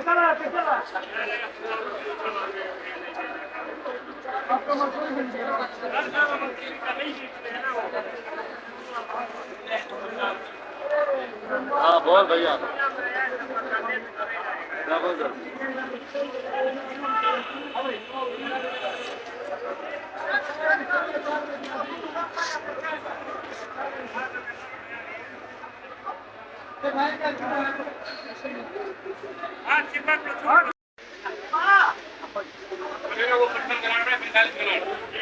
हाँ बोल भैया। क्या बोल रहे?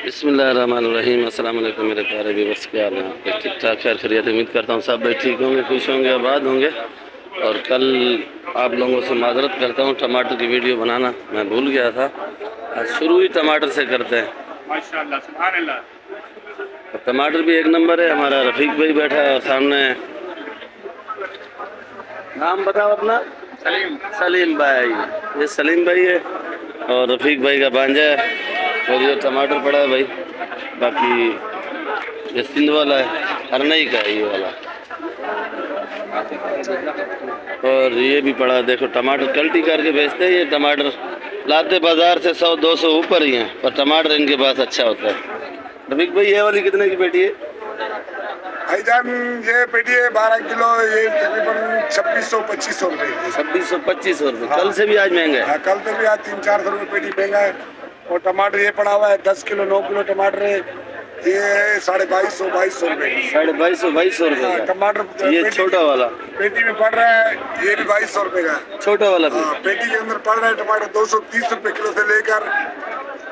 बिस्मिल्लाहिर्रहमानिर्रहीम। अस्सलाम वालेकुम मेरे प्यारे व्यूअर्स, क्या हाल है आपके? ठीक ठाक, खैर खैरियत। उम्मीद करता हूँ सब भाई ठीक होंगे, खुश होंगे, आबाद होंगे। और कल आप लोगों से माजरत करता हूँ, टमाटर की वीडियो बनाना मैं भूल गया था। आज शुरू ही टमाटर से करते हैं। माशाअल्लाह, सुभान अल्लाह। टमाटर भी एक नंबर है। हमारा रफ़ीक भाई बैठा है और सामने, नाम बताओ अपना। सलीम। सलीम भाई, ये सलीम भाई है और रफ़ीक भाई का भांजा है। और ये टमाटर पड़ा है भाई। बाकी ये सिंध वाला है, हरनई का है ये वाला। और ये भी पड़ा है, देखो टमाटर कल्टी करके बेचते हैं। ये टमाटर लाते बाजार से 100-200 ऊपर ही हैं, पर टमाटर इनके पास अच्छा होता है। रफ़ीक भाई, ये वाली कितने की पेटी है? भाईजान ये पेटी है 12 किलो, ये तकरीबन 2600-2500 रुपए की। 2600-2500 रुपये। कल से भी आज महंगा है। हाँ, कल से भी आज 300-400 रुपए पेटी महंगा है। और टमाटर ये पड़ा हुआ है 10 किलो 9 किलो टमाटर है, ये 2250-2200 रुपए की। 2200 रुपये का टमाटर ये छोटा वाला पेटी में पड़ रहा है, ये भी 2200 रुपए का है। छोटा वाला भी। हाँ, पेटी के अंदर पड़ रहा है टमाटर 230 रुपए किलो से लेकर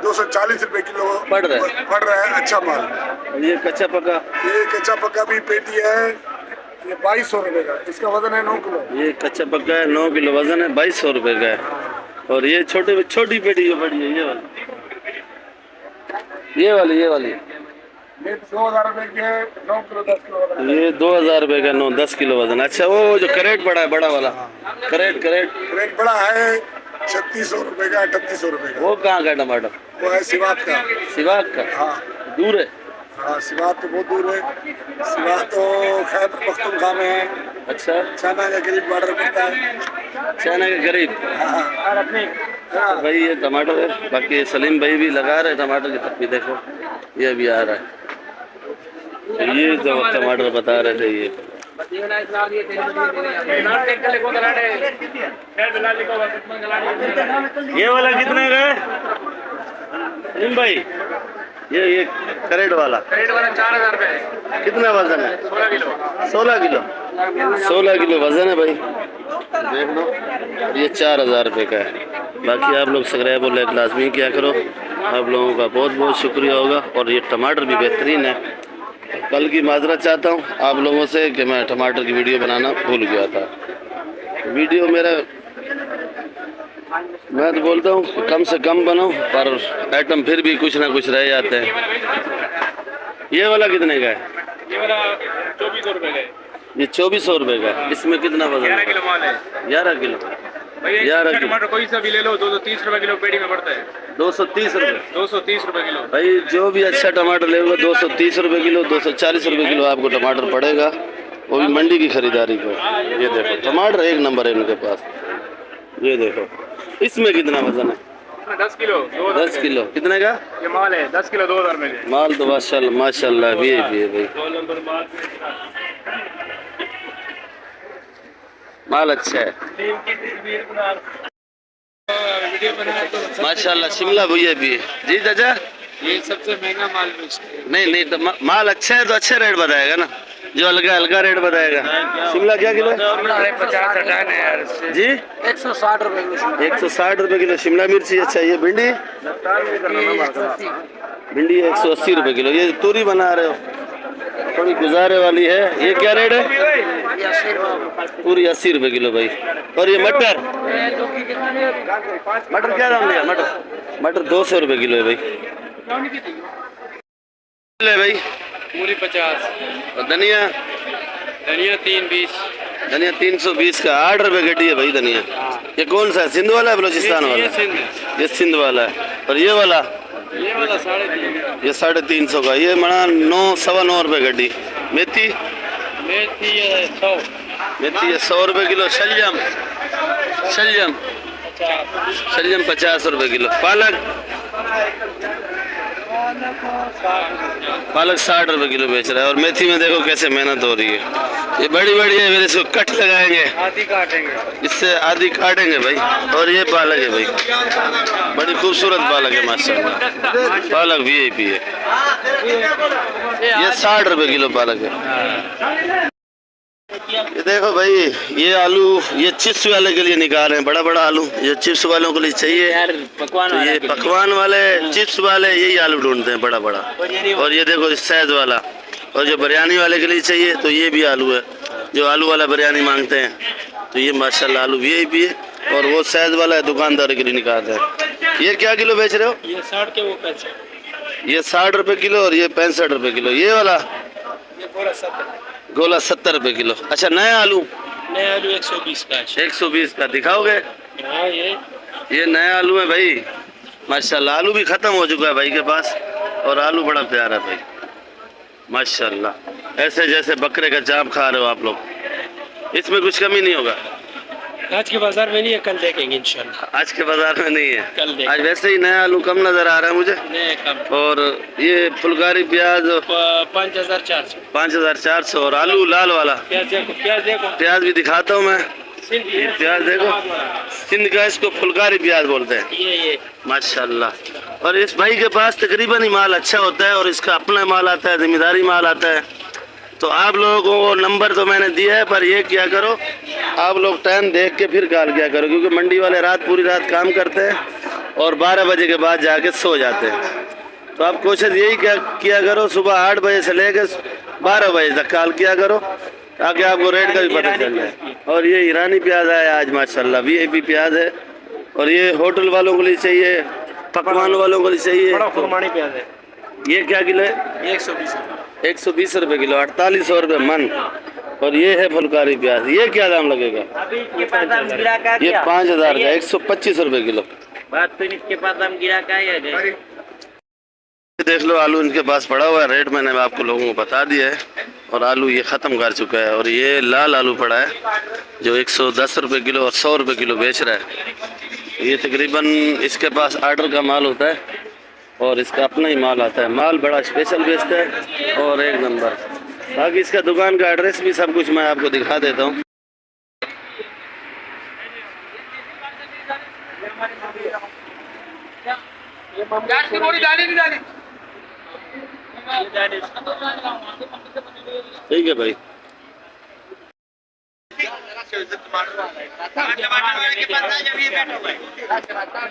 240 रुपए किलो पड़ रहा है। अच्छा माल। ये कच्चा पका, ये कच्चा पक्का भी पेटी है, ये 2200 रुपए का। इसका वजन है 9 किलो। ये कच्चा पक्का है, 9 किलो वजन है, 2200 रुपये का है। और ये छोटी पेटी जो बड़ी है, ये वाली ये 2000 रुपए के 9 किलो 10 किलो वजन। ये 2000 रुपये का 9-10 किलो वजन। अच्छा, वो जो करेट पड़ा है बड़ा वाला, करेट रेट बड़ा है 3600 रुपए का 3800 रुपए का। वो कहाँ का टमाटर? वो है सिवात का। सिवाक का? हाँ दूर है। हाँ, सिवात तो बहुत दूर है। सिवात तो खैबर पख्तूनख्वा में है। अच्छा, चाइना के करीब बॉर्डर पड़ता है। चाइना के करीब। हाँ। भाई ये टमाटर है। बाकी ये सलीम भाई भी लगा रहे टमाटर की तस्वीर, देखो ये भी आ रहा है। तो ये जो टमाटर बता रहे थे, ये वाला कितने का है सलीम भाई? ये करेट वाला 4000 रुपए। कितना वजन है? 16 किलो। 16 किलो वजन है भाई, देख लो। ये 4000 रुपये का है। बाकी आप लोग सब्सक्राइब और लाइक लाजमी किया करो, आप लोगों का बहुत बहुत शुक्रिया होगा। और ये टमाटर भी बेहतरीन है। कल की माजरत चाहता हूँ आप लोगों से कि मैं टमाटर की वीडियो बनाना भूल गया था। वीडियो मेरा, मैं तो बोलता हूँ कम से कम बनो, पर आइटम फिर भी कुछ ना कुछ रह जाते हैं। ये वाला कितने का है? ये वाला 2400 रुपए का है। ये 2400 रुपये का है। इसमें कितना वजन? 11 किलो माल है। 11 किलो। भैया 11 किलो टमाटर कोई सा भी ले लो 230 रुपए किलो पेटी में पड़ता है। 230 रुपये। 230 रुपए किलो। भाई जो भी अच्छा टमाटर लेगा 230 रुपये किलो, 240 रुपये किलो आपको टमाटर पड़ेगा, वो भी मंडी की खरीदारी को। ये देखो टमाटर एक नंबर है इनके पास। ये देखो, इसमें कितना वजन है? 10 किलो 10 किलो। कितने का ये माल है? 10 किलो 2000 में है। माल तो माशाल्लाह भी है भाई, 2 नंबर माल माल अच्छा है वीडियो बनाया तो माशाल्लाह। शिमला भुजिया भी है जी चाचा। ये सबसे महंगा माल बेचते हैं। नहीं तो माल अच्छा है तो अच्छे रेट बताएगा ना, जो हल्का रेट बताएगा। शिमला क्या किलो है 50 हटाने यार जी? 160 रुपए किलो। 160 रुपये किलो शिमला मिर्ची। अच्छा, ये भिंडी? भिंडी 180 रुपये किलो। ये तूरी बना रहे हो, थोड़ी गुजारे वाली है। ये क्या रेट है? पूरी 80 रुपये किलो भाई। और ये मटर क्या दाम लिया? मटर 200 रुपये किलो है भाई। ले भाई पूरी 50। और धनिया 320। धनिया 320 का 8 रुपये गड्डी है भाई धनिया। ये कौन सा है? सिंध वाला है बलोचिस्तान वाला? ये सिंध वाला है। और ये वाला 350। ये 350 का। ये मना 9-9.25 रुपये गड्डी। मेथी मेथी है 100। मेथी है 100 रुपये किलो। शलजम शलजम 50 रुपए किलो। पालक 60 रुपए किलो बेच रहा है। और मेथी में देखो कैसे मेहनत हो रही है, ये बड़ी बड़ी है, फिर इसको कट लगाएंगे, आधी काटेंगे। इससे आधी काटेंगे भाई। और ये पालक है भाई, बड़ी खूबसूरत पालक है माशाल्लाह, पालक VIP है। ये 60 रुपए किलो पालक है। ये देखो भाई, ये आलू ये चिप्स वाले के लिए निकाल रहे हैं, बड़ा बड़ा आलू, ये चिप्स वालों के लिए चाहिए यार पकवान तो ये पकवान वाले चिप्स वाले यही आलू ढूंढते हैं, बड़ा बड़ा। और ये देखो सैद वाला, और जो बिरयानी वाले के लिए चाहिए तो ये भी आलू है, जो आलू वाला बिरयानी मांगते हैं तो ये माशाल्लाह आलू VIP है। और वो सैद वाला है, दुकानदार के लिए निकालते हैं। ये क्या किलो बेच रहे हो? ये 60 के वो 65, ये 60 रुपए किलो और ये 65 रुपए किलो। ये वाला ये पूरा 70, गोला 70 रुपए किलो। अच्छा, नया आलू नया आलू 120 का है। 120 का दिखाओगे? हाँ ये नया आलू है भाई माशाल्लाह। आलू भी खत्म हो चुका है भाई के पास, और आलू बड़ा प्यारा है भाई माशाल्लाह। ऐसे जैसे बकरे का चाप खा रहे हो आप लोग, इसमें कुछ कमी नहीं होगा। आज के बाजार में नहीं है, कल देखेंगे इंशाल्लाह। आज के बाजार में नहीं है, कल देखेंगे। आज वैसे ही नया आलू कम नजर आ रहा है मुझे। नए कम और ये फुलकारी प्याज 5400, 5400। और आलू लाल वाला प्याज देखो, प्याज देखो, प्याज भी दिखाता हूँ मैं। ये प्याज देखो, सिंध का इसको फुलकारी प्याज बोलते हैं ये माशाल्लाह। और इस भाई के पास तकरीबन ही माल अच्छा होता है, और इसका अपना माल आता है, जिम्मेदारी माल आता है। तो आप लोगों को नंबर तो मैंने दिया है, पर ये क्या करो, आप लोग टाइम देख के फिर कॉल किया करो, क्योंकि मंडी वाले पूरी रात काम करते हैं और 12 बजे के बाद जाके सो जाते हैं। तो आप कोशिश यही किया करो, सुबह 8 बजे से लेकर 12 बजे तक कॉल किया करो, ताकि आपको रेट का भी पता चल जाए। और ये ईरानी प्याज है आज माशाल्लाह, VIP प्याज है। और ये होटल वालों के लिए चाहिए, पकवान वालों के लिए चाहिए। बड़ा खुरमानी प्याज है, ये क्या किलो है? 120, 120 रुपए किलो, 4800 रुपए मन। और ये है फुलकारी प्याज, ये क्या दाम लगेगा? ये 5000 का, ये 5000 का, 125 रुपए किलो। बात तो इसके पास हम गिरा का है। देख लो आलू इनके पास पड़ा हुआ है, रेट मैंने आपको लोगों को बता दिया है। और आलू ये ख़त्म कर चुका है। और ये लाल आलू पड़ा है जो 110 रुपए किलो और 100 रुपए किलो बेच रहा है। ये तकरीबन इसके पास आर्डर का माल होता है, और इसका अपना ही माल आता है। माल बड़ा स्पेशल बेचता है और एक नंबर। बाकी इसका दुकान का एड्रेस भी सब कुछ मैं आपको दिखा देता हूँ। ठीक है भाई।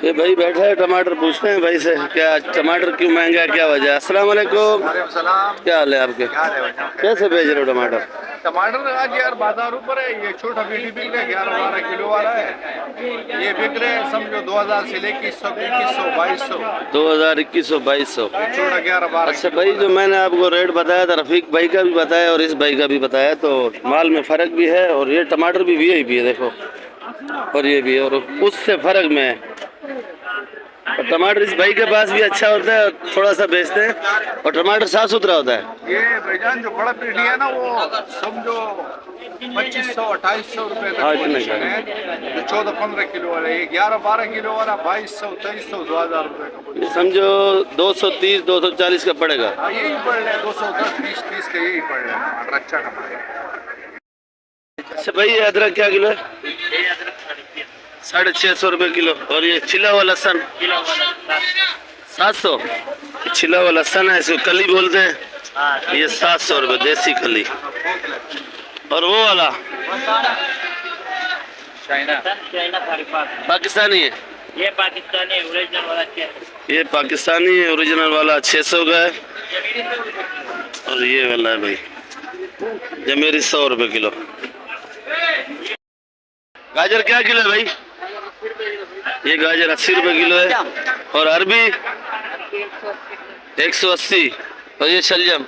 ये भाई बैठा है, टमाटर पूछते हैं भाई से, क्या टमाटर क्यों महंगा है, क्या वजह है? अस्सलाम वालेकुम, क्या हाल है आपके? कैसे बेच रहे हो टमाटर? टमाटर आज यार बाजार ऊपर है। ये छोटा बीटी बिक रहा है 11-12 किलो वाला है, ये बिक रहे हैं समझो 2000 से लेकर 2100 2200। 2000, 2100, 2200। छोटा 11-12। अच्छा भाई, जो मैंने आपको रेट बताया था, रफीक भाई का भी बताया और इस भाई का भी बताया, तो माल में फ़र्क भी है। और ये टमाटर भी VIP है देखो, और ये भी, और उससे फ़र्क में है। और टमाटर इस भाई के पास भी अच्छा होता है, थोड़ा सा बेचते हैं, और टमाटर साफ सुथरा होता है। ये भाईजान जो बड़ा पीढ़ी है ना, वो समझो 2500-2800 रुपए तक हाँ, इतने का है। जो 14-15 किलो वाला, ये 11-12 किलो वाला 2200-2300 2000 रुपए का। ये समझो 230, 240 का पड़ेगा। हाँ, यही पड़ रहा है 210-20-30 का, यही पड़ रहा है टमाटर, अच्छा टमाटर। अच्छा भाई, ये अदरक क्या किलो है? 650 रुपए किलो। और ये छिला हुआ लहसन 700। छिला हुआ लहसन है, इसको कली बोलते हैं। ये 700 रुपए देसी कली। और वो वाला चाइना पाकिस्तानी है, ये पाकिस्तानी ओरिजिनल वाला ये पाकिस्तानी है, ओरिजिनल वाला 600 का है। और ये वाला है भाई, ये मेरी 100 रुपए किलो। गाजर क्या किलो है भाई? ये गाजर 80 रुपए किलो है। और अरबी 180। और ये शलजम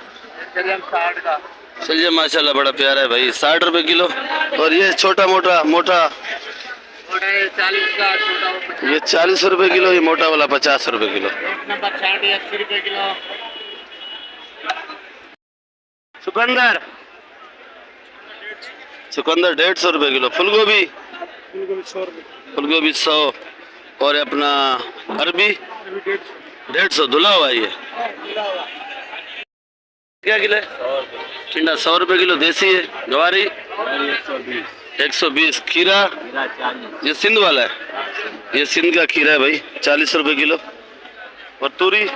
60 का, शलजम माशाल्लाह बड़ा प्यारा है भाई, 60 रुपए किलो। और ये छोटा मोटा मोटा 40 का, छोटा ये 40 रुपए किलो, ये मोटा वाला 50 रुपए किलो। नंबर 80 रुपए किलो। चुकंदर 150 रुपए किलो। फूलगोभी 100। और अपना अरबी 150 धुला हुआ है ये। क्या किलो है? टिंडा 100 रुपये किलो देसी है। गवारी 120। खीरा ये सिंध वाला है, ये सिंध का खीरा है भाई, 40 रुपये किलो। और तूरी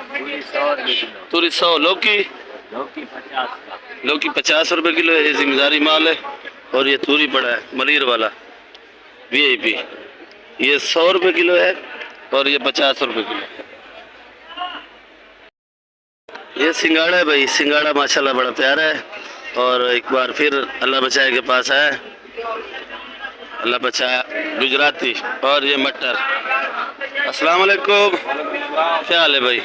100। लौकी 50 रुपये किलो है, ये जिम्मेदारी माल है। और ये तूरी पड़ा है मलीर वाला VIP, ये 100 रुपये किलो है और ये 50 रुपये किलो। ये सिंगाड़ा है भाई, सिंगाड़ा माशाल्लाह बड़ा प्यारा है। और एक बार फिर अल्लाह बचाए के पास आया, अल्लाह बचाया गुजराती। और ये मटर। अस्सलाम वालेकुम, क्या हाल है भाई?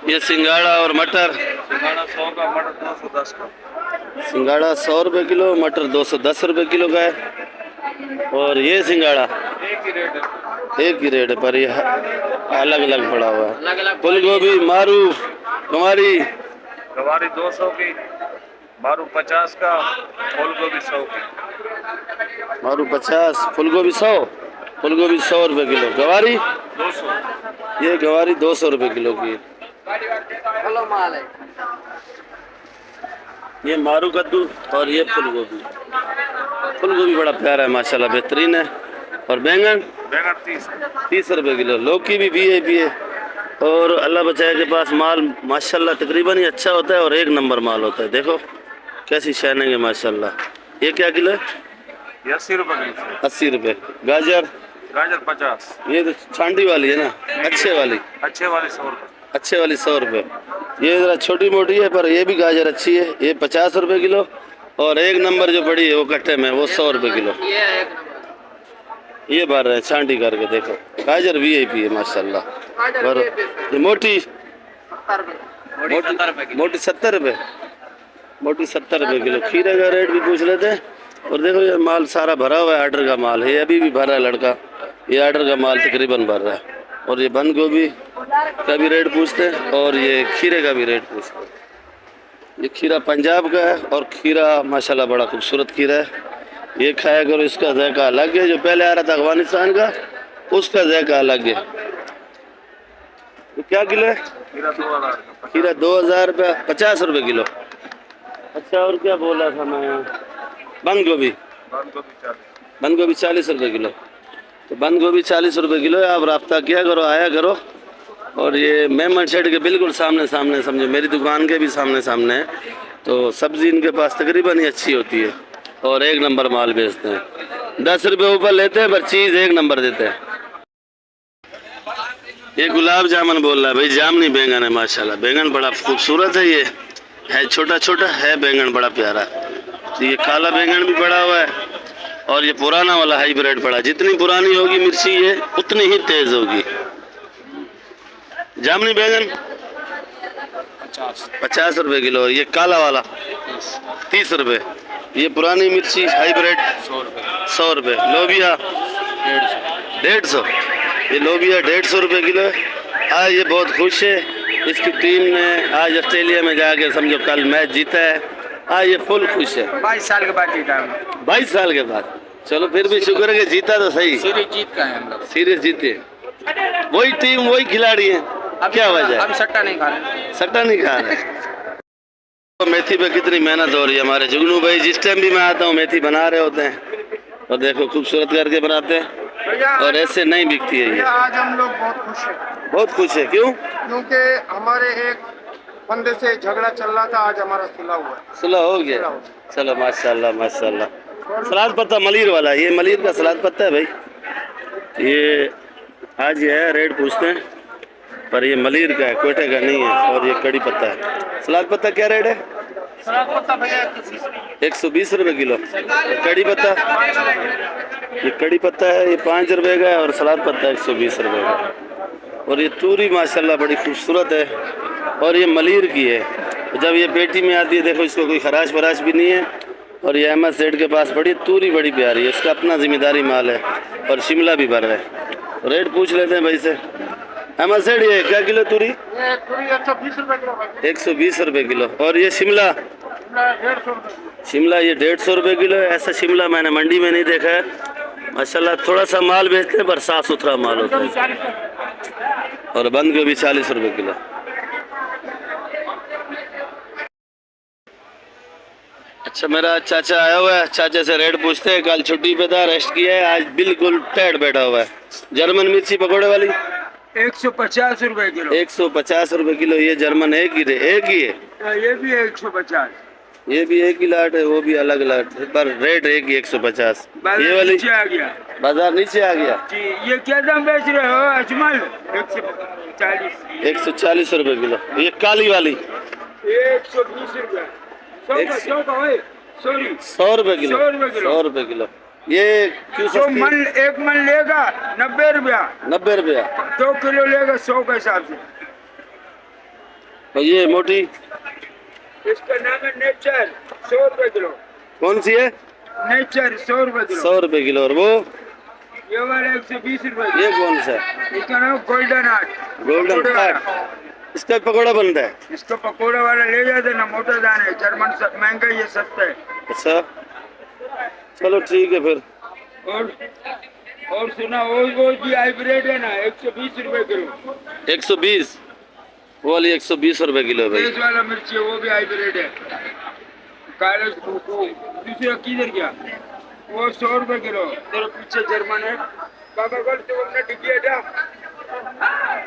ये सिंगाड़ा और मटर। सिंगाड़ा 100 रुपये किलो, मटर 210 रुपये किलो का है। और ये सिंगाड़ा एक ही रेट है, पर ये अलग अलग पड़ा हुआ है। फूल गोभी, मारू, गवारी 200 की, मारू 50 का, फूल गोभी 100 की। मारू 50, फूल गोभी 100, फूल गोभी 100 रुपये किलो। गवारी 200। ये गवारी 200 रुपये किलो की है। ये मारू कद्दू और ये फूल गोभी। फूल गोभी बड़ा प्यारा है माशाल्लाह, बेहतरीन है। और बैंगन 30 रुपये किलो। लौकी भी VIP है। और अल्लाह बचाए के पास माल माशाल्लाह तकरीबन ही अच्छा होता है और एक नंबर माल होता है। देखो कैसी शाइनिंग है माशाल्लाह। ये क्या किलो है? 80 रुपये किलो। 80 रुपये। गाजर 50। ये तो छांडी वाली है ना, अच्छे वाली 100 रुपये। अच्छे वाली 100 रुपये। ये ज़रा छोटी मोटी है पर ये भी गाजर अच्छी है, ये 50 रुपये किलो। और एक नंबर जो बड़ी है वो कट्टे में, वो 100 रुपये किलो। ये भर रहे हैं छांटी करके, देखो गाजर VIP है माशाल्लाह। और ये मोटी 70 रुपये, मोटी 70 रुपये किलो। खीरे का रेट भी पूछ लेते हैं। और देखो ये माल सारा भरा हुआ है, आर्डर का माल है। ये अभी भी भर रहा है लड़का, ये आर्डर का माल तकरीबन भर रहा है। और ये बंद गोभी का भी रेट पूछते हैं और ये खीरे का भी रेट पूछते हैं। ये खीरा पंजाब का है और खीरा माशाल्लाह बड़ा खूबसूरत खीरा है। ये खाया करो, इसका जायका अलग है। जो पहले आ रहा था अफगानिस्तान का, उसका जायका अलग है। तो क्या किलो है? खीरा 2000 रुपये, 50 रुपये किलो। अच्छा, और क्या बोला था मैं? बंद गोभी 40 रुपये किलो। तो बंद गोभी 40 रुपये किलो है। आप रब्ता किया करो, आया करो। और ये मेमन शेड के बिल्कुल सामने सामने, समझो मेरी दुकान के भी सामने सामने है। तो सब्ज़ी इनके पास तकरीबन ही अच्छी होती है और एक नंबर माल बेचते हैं। 10 रुपये ऊपर लेते हैं पर चीज़ एक नंबर देते हैं। ये गुलाब जामुन बोल रहा है भाई, जामनी बैंगन है माशाल्लाह। बैंगन बड़ा खूबसूरत है, ये है छोटा छोटा है बैंगन, बड़ा प्यारा। तो ये काला बैंगन भी पड़ा हुआ है और ये पुराना वाला हाइब्रिड पड़ा। जितनी पुरानी होगी मिर्ची ये उतनी ही तेज़ होगी। जामनी बैंगन 50 रुपये किलो। ये काला वाला 30 रुपये। ये पुरानी मिर्ची हाइब्रिड 100 रुपये। लोबिया 150। ये लोबिया 150 रुपये किलो है। आज ये बहुत खुश है, इसकी टीम ने आज ऑस्ट्रेलिया में जाके समझो कल मैच जीता है। आज ये फुल खुश है। 22 साल के बाद जीता है। 22 साल के बाद। चलो फिर भी शुक्र है कि जीता तो सही। सीरीज जीत का है हम लोग। सीरीज जीते, वही टीम वही खिलाड़ी है। क्या वजह? हम सट्टा नहीं खा रहे। सट्टा नहीं खा रहे। तो मेथी पे कितनी मेहनत हो रही है। हमारे जुगनू भाई जिस टाइम भी मैं आता हूँ मेथी बना रहे होते हैं। और देखो खूबसूरत करके बनाते हैं और ऐसे नहीं बिकती है ये। आज हम लोग बहुत खुश हैं, बहुत खुश है। क्यों? क्योंकि हमारे एक बंदे से झगड़ा चल रहा था, आज हमारा सुलह हुआ है। सुलह हो गया, चलो माशाल्लाह माशाल्लाह। सलाद पत्ता मलीर वाला, ये मलीर का सलाद पत्ता है भाई। ये आज ये है, रेट पूछते हैं पर ये मलीर का है, कोयटे का नहीं है। और ये कड़ी पत्ता है। सलाद पत्ता क्या रेट है? सलाद पत्ता भैया 120 रुपये किलो। कड़ी पत्ता, ये कड़ी पत्ता है, ये 5 रुपये का है। और सलाद पत्ता 120 रुपये का। और ये तूरी माशाल्लाह बड़ी खूबसूरत है और ये मलीर की है। जब ये पेटी में आती है देखो, इसको कोई खराश वराश भी नहीं है। और ये अहमद सेठ के पास बड़ी तूरी बड़ी प्यारी है, इसका अपना जिम्मेदारी माल है। और शिमला भी भर रहा है। रेट पूछ लेते हैं भाई से। अहमद सेठ ये क्या किलो तूरी? 120 रुपये किलो। 120 रुपये किलो। और ये शिमला? 150 रुपये। शिमला ये 150 रुपये किलो है। ऐसा शिमला मैंने मंडी में नहीं देखा है। माशाल्लाह थोड़ा सा माल बेचते हैं पर साफ सुथरा माल होता है। और बंद गोभी 40 रुपए किलो। अच्छा मेरा चाचा आया हुआ है, चाचा से रेट पूछते हैं। कल छुट्टी पे था, रेस्ट किया है, आज बिल्कुल टाइट बैठा हुआ है। जर्मन मिर्ची पकौड़े वाली 150 रुपए किलो। 150 रुपए किलो। ये जर्मन एक ही है? ये भी 150। ये भी एक ही लाट है, वो भी अलग लाट है, पर रेट एक ही 150। ये वाली नीचे आ गया, बाजार नीचे आ गया जी। ये क्या दाम बेच रहे हो अजमल? 140। 140 रुपए किलो। ये काली वाली 120 रुपए। 100 रुपए किलो। 100 रुपए किलो। 100 रुपए किलो। ये क्यों तो सस्ती? मन एक मन लेगा 90 रुपया। 90 रुपया। 2 किलो लेगा 100 के हिसाब से। और ये मोटी इसका नाम है नेचर, 100 रुपए किलो। कौन सी है? नेचर 100 रुपए किलो। 100 रुपए किलो। और वो ये वाला 120 रुपए। ये कौन सा है? इसका नाम गोल्डन आर्ट। Golden heart. इसका पकौड़ा बनता है। इसको पकोड़ा वाला ले जाते ना, मोटा दाना है। जर्मन महंगा, ये सस्ता है। अच्छा चलो ठीक है फिर। और सुना, वो भी हाइब्रिड है ना, 120 रुपए किलो। 120। वो वाली 120 रुपए किलो भाई। तेज वाला मिर्ची है, वो भी हाइब्रिड है। काले दूसरा किधर गया? वो 100 रुपए किलो। तेरे पीछे जर्मन है। बाबा कल तो हमने टिकी था,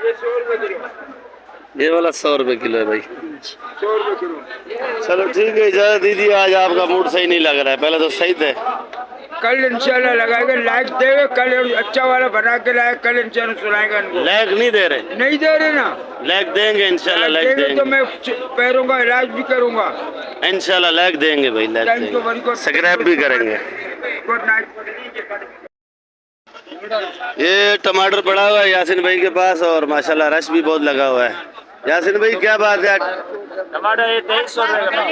ये 100 रुपए किलो। ये वाला 100 रुपए किलो है भाई। 100 रुपए किलो। चलो ठीक है, इजाजत दीजिए। आज आपका मूड सही नहीं लग रहा है, पहले तो सही थे। कल इंशाल्लाह लगाएगा, लाइक देगा। कल अच्छा वाला बना के लाए, कल इंशाल्लाह सुनाएगा इनको। लैग नहीं दे रहे? नहीं दे रहे ना। लैग देंगे इंशाल्लाह, लैग देंगे तो देंगे। मैं पैरों का इलाज भी करूंगा। इंशाल्लाह लैग देंगे भाई, लैग Thank you very देंगे, much. सब्सक्राइब भी करेंगे। Good night. ये टमाटर पड़ा हुआ है यासिन भाई के पास और माशाल्लाह रश भी बहुत लगा हुआ है। यासिन भाई क्या बात है? टमाटर ये 2300 रुपए का।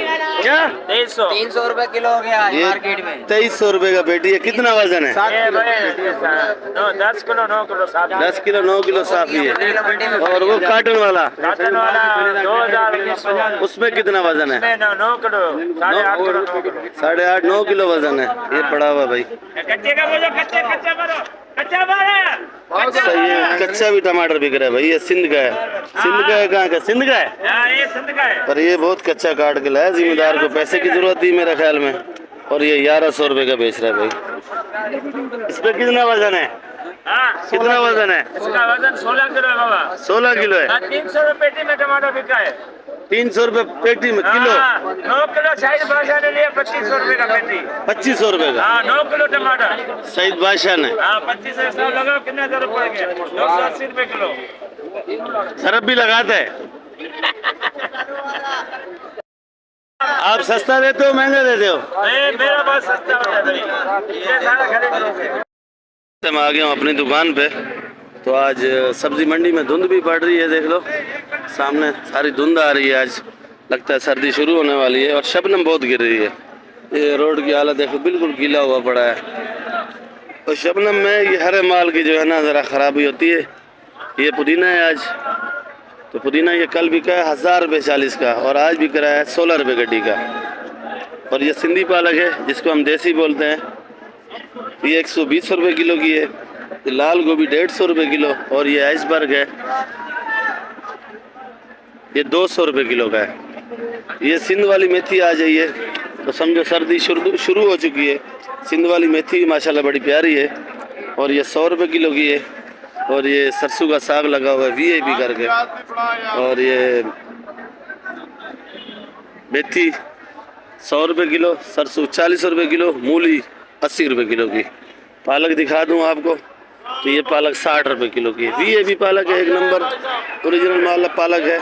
क्या 2300? 300 रुपए किलो हो गया ये मार्केट में। 2300 रुपए का पेटी है। कितना वजन है? 10 किलो 9 किलो 7। 10 किलो 9 किलो साफी है। और वो कार्टन वाला काटन वाला 2000। उसमें कितना वजन है? 9 किलो 8.5 किलो 9 किलो। 8.5 9 किलो वजन है। ये पड़ा हुआ भाई। कच्चे का बोलो, कच्चा मारो, कच्चा मारो। अच्छा ये कच्चा भी टमाटर बिक रहा है भाई। ये सिंध का है। सिंध का है? कहाँ का? सिंध का है। हाँ, ये सिंध का है। पर ये बहुत कच्चा काट के लाया। जिम्मेदार को पैसे की जरूरत थी मेरे ख्याल में। और ये 1100 रुपए का बेच रहा है भाई। इस पे कितना वजन है? हाँ, कितना वजन है? इसका वजन 16 किलो है बाबा। 16 किलो है। 300 रुपए पेटी में टमाटर बिका है। 300 रुपए पेटी में किलो। 9 किलो शाहिद बादशाह ने लिया 2500 रुपए का पेटी। 2500 रुपए का। हाँ, 9 किलो टमाटर। सईद बादशाह ने। हाँ, 2500 हिसाब लगाओ कितना जरूर पड़ गया। 280 रुपए किलो। सरफ भी लगाता है। आप सस्ता देते हो महंगा देते हो? मेरा बहुत सस्ता होता है भाई, ये सारा खरीद लोगे। मैं आ गया हूँ अपनी दुकान पे। तो आज सब्जी मंडी में धुंध भी पड़ रही है, देख लो सामने सारी धुंध आ रही है। आज लगता है सर्दी शुरू होने वाली है और शबनम बहुत गिर रही है। ये रोड की हालत देखो, बिल्कुल गीला हुआ पड़ा है। और शबनम में ये हरे माल की जो है ना ज़रा ख़राबी होती है। ये पुदीना है आज, तो पुदीना ये कल बिका है 1000 रुपये 40 का और आज बिक रहा है 16 रुपये गड्डी का। और ये सिंधी पालक है जिसको हम देसी बोलते हैं, ये 120 रुपये किलो की है। ये लाल गोभी 150 रुपये किलो और ये आइसबर्ग है, ये 200 रुपये किलो का है। ये सिंध वाली मेथी आ जाइए तो समझो सर्दी शुरू हो चुकी है। सिंध वाली मेथी माशाल्लाह बड़ी प्यारी है और ये 100 रुपये किलो की है। और ये सरसों का साग लगा हुआ है VIP करके। और ये मेथी 100 रुपये किलो, सरसों 40 रुपये किलो, मूली 80 रुपये किलो की। पालक दिखा दूं आपको तो ये पालक 60 रुपये किलो की है। VIP पालक है, एक नंबर ओरिजिनल माल पालक है।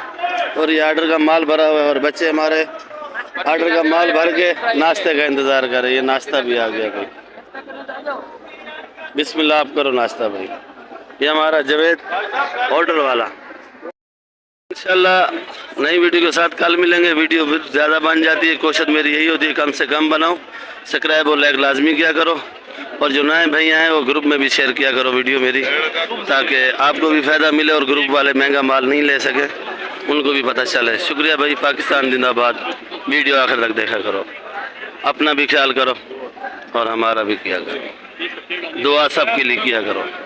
और ये आर्डर का माल भरा हुआ है और बच्चे हमारे आर्डर का माल भर के नाश्ते का इंतज़ार कर रहे हैं। ये नाश्ता भी आ गया भाई, बिस्मिल्लाह आप करो नाश्ता भाई। ये हमारा जवेद होटल वाला। इंशाल्लाह नई वीडियो के साथ कल मिलेंगे। वीडियो फिर ज़्यादा बन जाती है, कोशिश मेरी यही होती है कम से कम बनाओ। सब्सक्राइब और लाइक लाजमी किया करो और जो नए भैया हैं वो ग्रुप में भी शेयर किया करो वीडियो मेरी, ताकि आपको भी फ़ायदा मिले और ग्रुप वाले महंगा माल नहीं ले सके, उनको भी पता चले। शुक्रिया भाई। पाकिस्तान जिंदाबाद। वीडियो आखिर तक देखा करो, अपना भी ख्याल करो। और हमारा भी किया करो। दुआ सबके लिए किया करो।